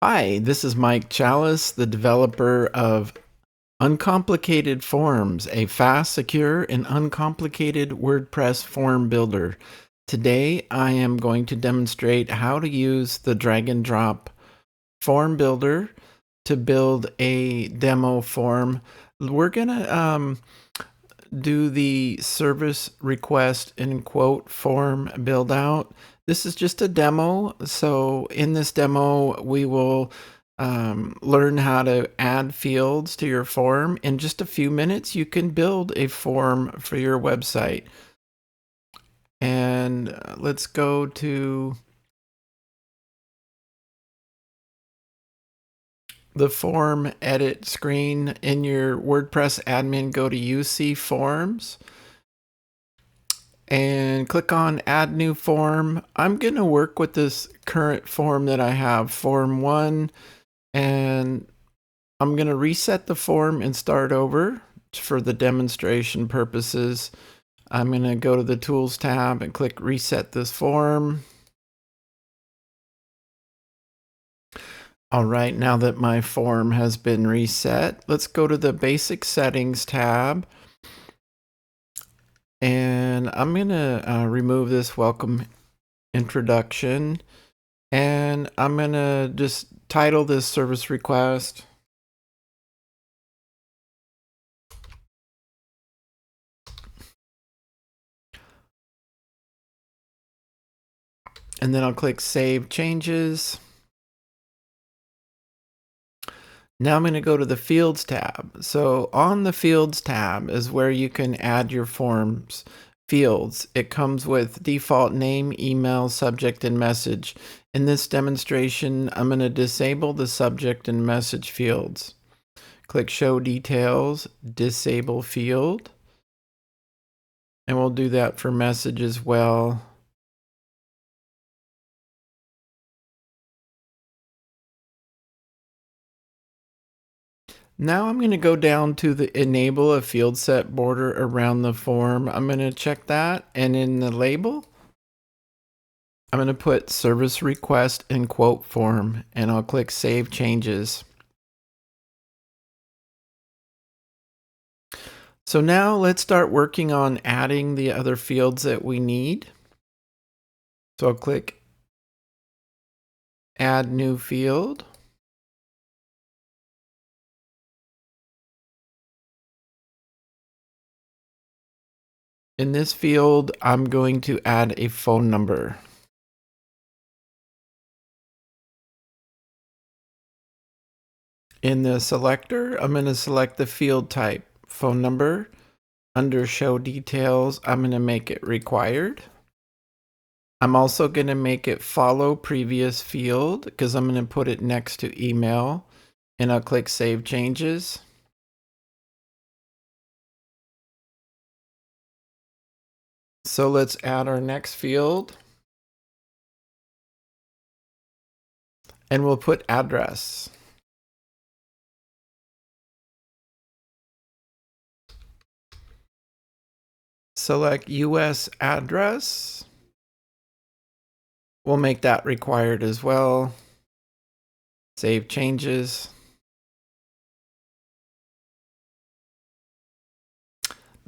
Hi, this is Mike Chalice, the developer of Uncomplicated Forms, a fast, secure, and uncomplicated WordPress form builder. Today, I am going to demonstrate how to use the drag and drop form builder to build a demo form. We're going to do the service request and quote form build out. This is just a demo. So in this demo, we will learn how to add fields to your form. In just a few minutes, you can build a form for your website. And let's go to the form edit screen in your WordPress admin. Go to UC Forms and click on add new form. I'm going to work with this current form that I have, form 1, and I'm going to reset the form and start over for the demonstration purposes. I'm going to go to the Tools tab and click Reset this form. All right, now that my form has been reset, let's go to the Basic Settings tab. And I'm going to remove this welcome introduction. And I'm going to just title this service request. And then I'll click Save Changes. Now I'm going to go to the Fields tab. So on the Fields tab is where you can add your forms fields. It comes with default name, email, subject, and message. In this demonstration, I'm going to disable the subject and message fields. Click Show Details, Disable Field. And we'll do that for message as well. Now I'm going to go down to the enable a field set border around the form. I'm going to check that, and in the label, I'm going to put service request and quote form, and I'll click Save Changes. So now let's start working on adding the other fields that we need. So I'll click Add New Field. In this field, I'm going to add a phone number. In the selector, I'm going to select the field type, phone number. Under Show Details, I'm going to make it required. I'm also going to make it follow previous field because I'm going to put it next to email, and I'll click Save Changes. So let's add our next field, and we'll put address. Select US address. We'll make that required as well. Save changes.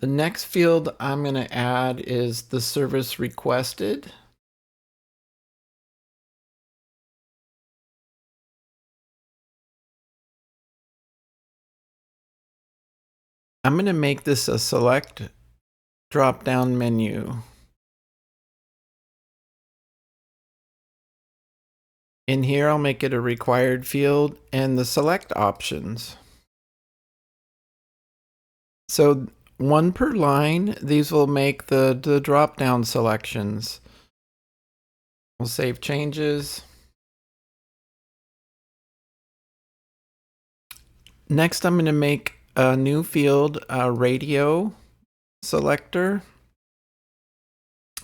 The next field I'm going to add is the service requested. I'm going to make this a select drop-down menu. In here, I'll make it a required field and the select options. So 1 per line, these will make the drop-down selections. We'll save changes. Next, I'm going to make a new field, a radio selector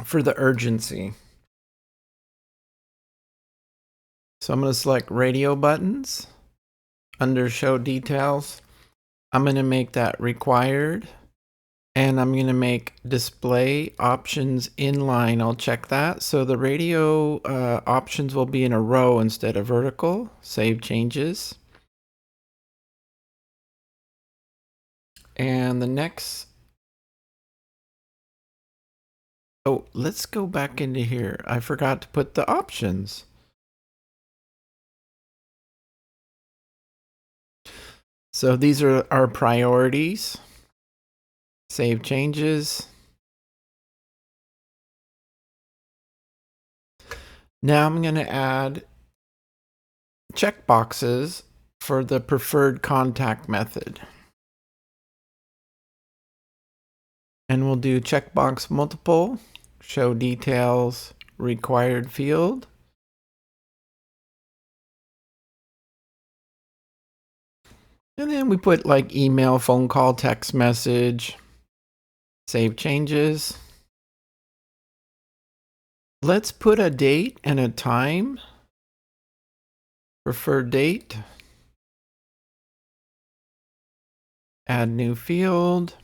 for the urgency. So I'm going to select radio buttons. Under Show Details, I'm going to make that required. And I'm going to make display options inline. I'll check that. So the radio options will be in a row instead of vertical. Save changes. And the next, oh, let's go back into here. I forgot to put the options. So these are our priorities. Save changes. Now I'm going to add checkboxes for the preferred contact method. And we'll do checkbox multiple, show details, required field. And then we put like email, phone call, text message, save changes. Let's put a date and a time. Preferred date. Add new field.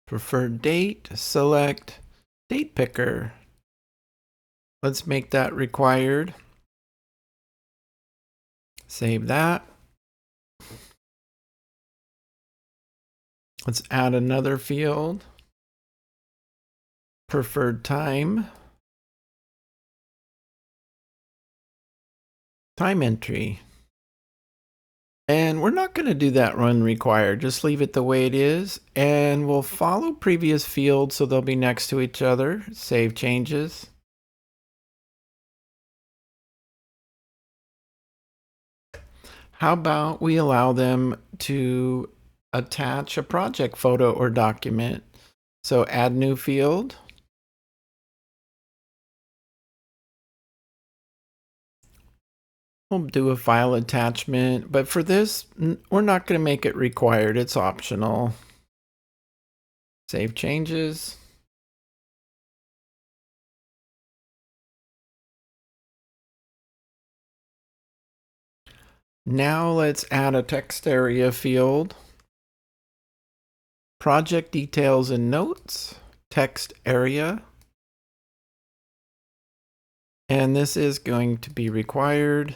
Preferred date, select date picker. Let's make that required. Save that. Let's add another field. Preferred time. Time entry. And we're not going to do that run required. Just leave it the way it is. And we'll follow previous fields so they'll be next to each other. Save changes. How about we allow them to attach a project photo or document? So add new field. We'll do a file attachment, but for this, we're not going to make it required. It's optional. Save changes. Now let's add a Textarea field. Project details and notes, text area. And this is going to be required.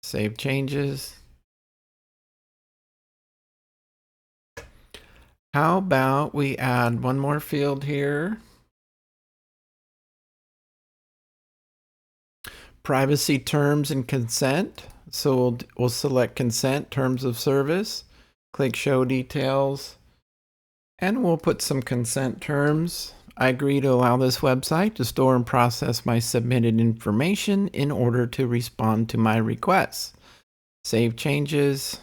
Save changes. How about we add one more field here? Privacy terms and consent. So we'll select consent, terms of service, click show details, and we'll put some consent terms. I agree to allow this website to store and process my submitted information in order to respond to my requests. Save changes.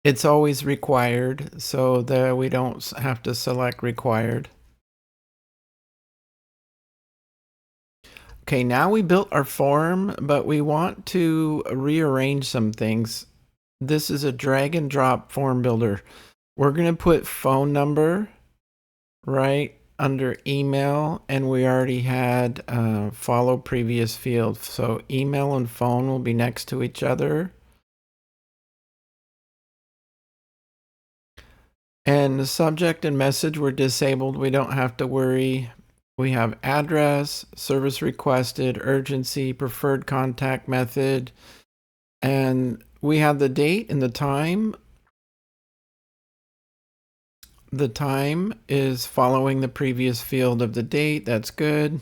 It's always required, so that we don't have to select required. Okay, now we built our form, but we want to rearrange some things. This is a drag and drop form builder. We're going to put phone number right under email, and we already had follow previous field. So email and phone will be next to each other. And the subject and message were disabled. We don't have to worry. We have address, service requested, urgency, preferred contact method, and we have the date and the time. The time is following the previous field of the date. That's good.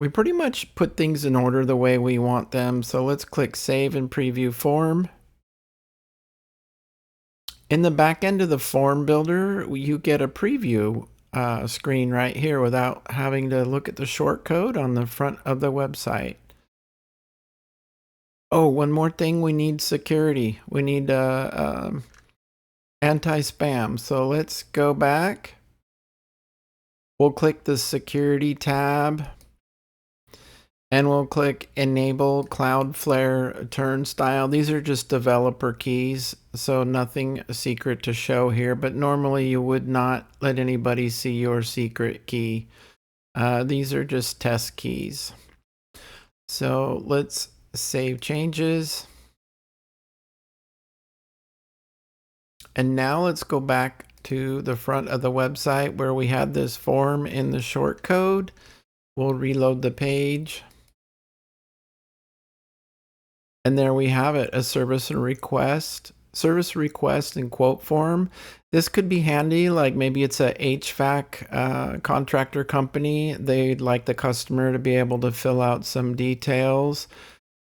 We pretty much put things in order the way we want them. So let's click Save and Preview Form. In the back end of the form builder, you get a preview screen right here without having to look at the short code on the front of the website. Oh, one more thing, we need security. We need anti-spam. So let's go back. We'll click the security tab and we'll click enable Cloudflare Turnstile. These are just developer keys, so nothing secret to show here, but normally you would not let anybody see your secret key. These are just test keys. So let's save changes. And now let's go back to the front of the website where we had this form in the shortcode. We'll reload the page. And there we have it, a service request and quote form. This could be handy, like maybe it's a HVAC contractor company. They'd like the customer to be able to fill out some details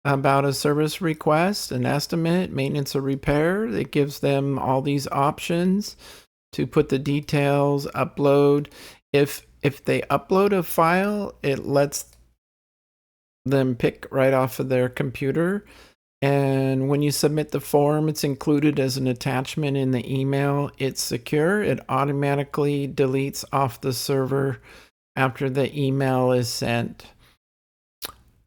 about a service request, an estimate, maintenance or repair. It gives them all these options to put the details, upload. If they upload a file, it lets them pick right off of their computer. And when you submit the form, it's included as an attachment in the email. It's secure. It automatically deletes off the server after the email is sent.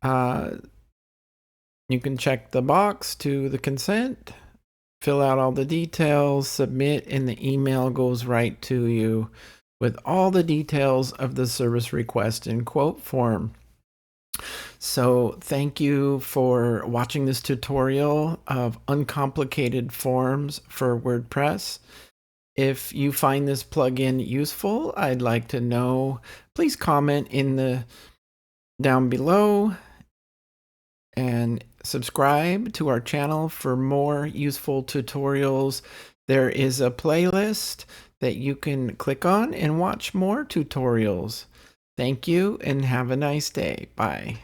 You can check the box to the consent, fill out all the details, submit, and the email goes right to you with all the details of the service request and quote form. So thank you for watching this tutorial of uncomplicated forms for WordPress. If you find this plugin useful, I'd like to know. Please comment down below and subscribe to our channel for more useful tutorials. There is a playlist that you can click on and watch more tutorials. Thank you and have a nice day. Bye.